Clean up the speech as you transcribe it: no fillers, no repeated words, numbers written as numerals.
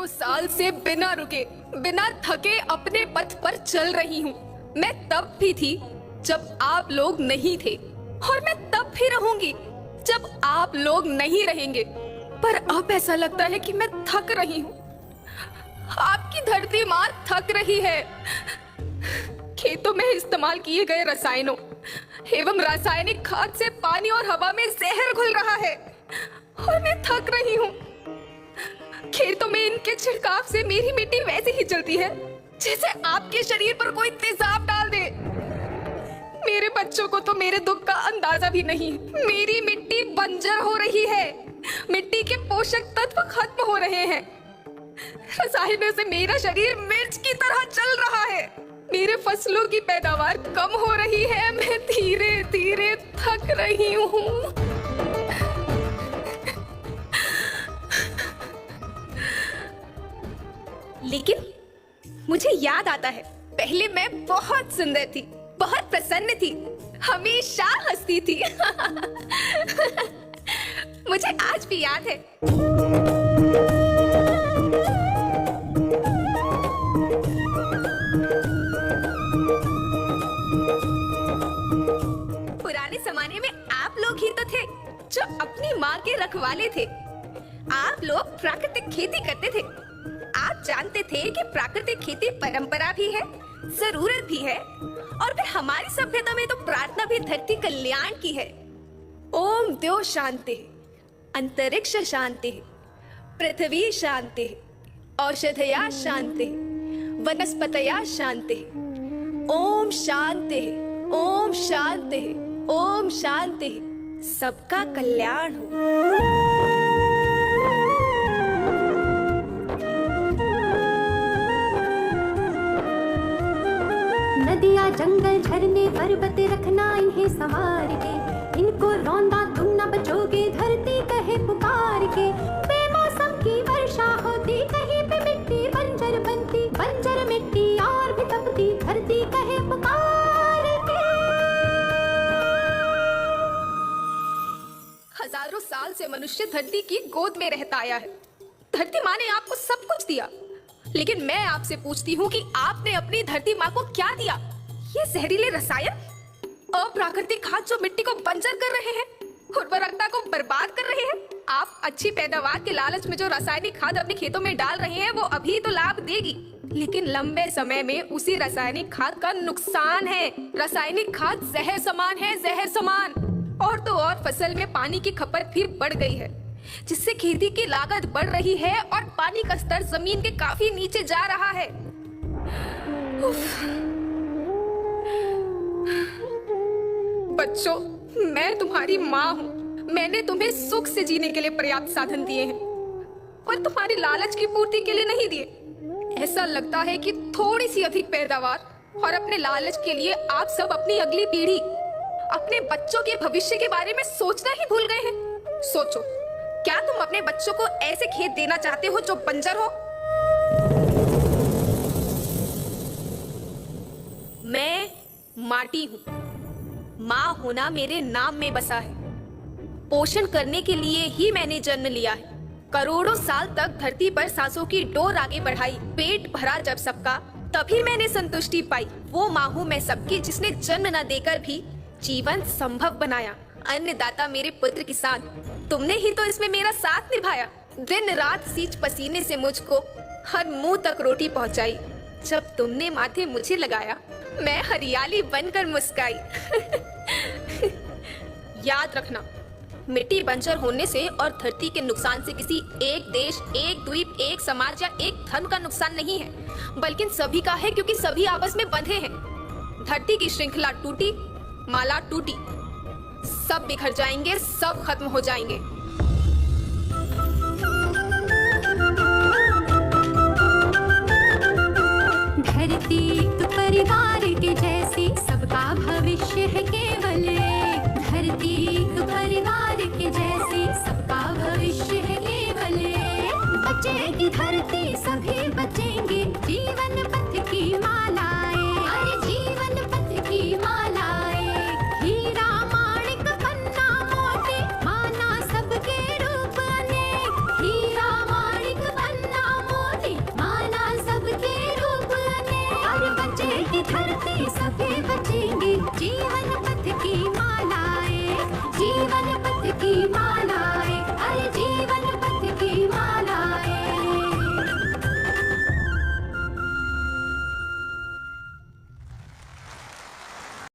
हजारों साल से बिना रुके, बिना थके अपने पथ पर चल रही हूँ। मैं तब भी थी जब आप लोग नहीं थे, और मैं तब भी रहूंगी जब आप लोग नहीं रहेंगे। पर अब ऐसा लगता है कि मैं थक रही हूँ। आपकी धरती माँ थक रही है। खेतों में इस्तेमाल किए गए रसायनों एवं रासायनिक खाद से पानी और हवा में जहर घुल रहा है, और मैं थक रही हूँ। खेतों में इनके छिड़काव से मेरी मिट्टी वैसे ही चलती है जैसे आपके शरीर पर कोई तेजाब डाल दे। मेरे बच्चों को तो मेरे दुख का अंदाजा भी नहीं। मेरी मिट्टी बंजर हो रही है, मिट्टी के पोषक तत्व खत्म हो रहे हैं। रसायनों से मेरा शरीर मिर्च की तरह चल रहा है। मेरे फसलों की पैदावार कम हो रही है। मैं धीरे धीरे थक रही हूँ। लेकिन मुझे याद आता है, पहले मैं बहुत सुंदर थी, बहुत प्रसन्न थी, हमेशा हंसती थी। मुझे आज भी याद है। पुराने जमाने में आप लोग ही तो थे जो अपनी माँ के रखवाले थे। आप लोग प्राकृतिक खेती करते थे। आप जानते थे कि प्राकृतिक खेती परंपरा भी है, जरूरत भी है, और फिर हमारी सभ्यता में तो प्रार्थना भी धरती कल्याण की है। ओम द्यो शांति, अंतरिक्ष शांति, पृथ्वी शांति, औषधया शांति, वनस्पतया शांति। ओम शांति, ओम शांति, ओम शांति। सबका कल्याण हो। नदियाँ जंगल झरने पर्वत रखना इन्हें संवार के, इनको रौंदा तुम न बचोगे धरती कहे पुकार के। बेमौसम की वर्षा होती, कहीं पे मिट्टी बंजर बनती, बंजर मिट्टी और भी तपती, धरती कहे पुकार के। हजारों साल से मनुष्य धरती की गोद में रहता आया है। धरती माँ ने आपको सब कुछ दिया, लेकिन मैं आपसे पूछती हूँ कि आपने अपनी धरती माँ को क्या दिया? ये जहरीले रसायन, अप्राकृतिक खाद जो मिट्टी को बंजर कर रहे हैं, उर्वरकता को बर्बाद कर रहे हैं। आप अच्छी पैदावार के लालच में जो रासायनिक खाद अपने खेतों में डाल रहे हैं वो अभी तो लाभ देगी, लेकिन लंबे समय में उसी रासायनिक खाद का नुकसान है। रासायनिक खाद जहर समान है, जहर समान। और तो और फसल में पानी की खपत भी बढ़ गई है, जिससे खेती की लागत बढ़ रही है और पानी का स्तर जमीन के काफी नीचे जा रहा है। बच्चों, मैं तुम्हारी माँ हूँ। मैंने तुम्हें सुख से जीने के लिए पर्याप्त साधन दिए हैं, पर तुम्हारी लालच की पूर्ति के लिए नहीं दिए। ऐसा लगता है कि थोड़ी सी अधिक पैदावार और अपने लालच के लिए आप सब अपनी अगली पीढ़ी, अपने बच्चों के भविष्य के बारे में सोचना ही भूल गए हैं। सोचो, क्या तुम अपने बच्चों को ऐसे खेत देना चाहते हो जो बंजर हो? मैं माटी हूँ। माँ होना मेरे नाम में बसा है। पोषण करने के लिए ही मैंने जन्म लिया है। करोड़ों साल तक धरती पर सांसों की डोर आगे बढ़ाई, पेट भरा जब सबका, तभी मैंने संतुष्टि पाई। वो माँ हूँ मैं सबकी, जिसने जन्म न देकर भी जीवन संभव बनाया। अन्नदाता मेरे पुत्र किसान, तुमने ही तो इसमें मेरा साथ निभाया। दिन रात सींच पसीने से मुझको हर मुंह तक रोटी पहुंचाई। जब तुमने माथे मुझे लगाया, मैं हरियाली बनकर मुस्काई। याद रखना, मिट्टी बंजर होने से और धरती के नुकसान से किसी एक देश, एक द्वीप, एक समाज या एक धर्म का नुकसान नहीं है, बल्कि सभी का है, क्योंकि सभी आपस में बंधे हैं। धरती की श्रृंखला टूटी, माला टूटी, सब बिखर जाएंगे, सब खत्म हो जाएंगे। धरती तो परिवार के जैसी, सबका भविष्य है केवल। धरती तो परिवार के जैसी, सबका भविष्य है केवल। बचेगी धरती, सभी बचेंगे।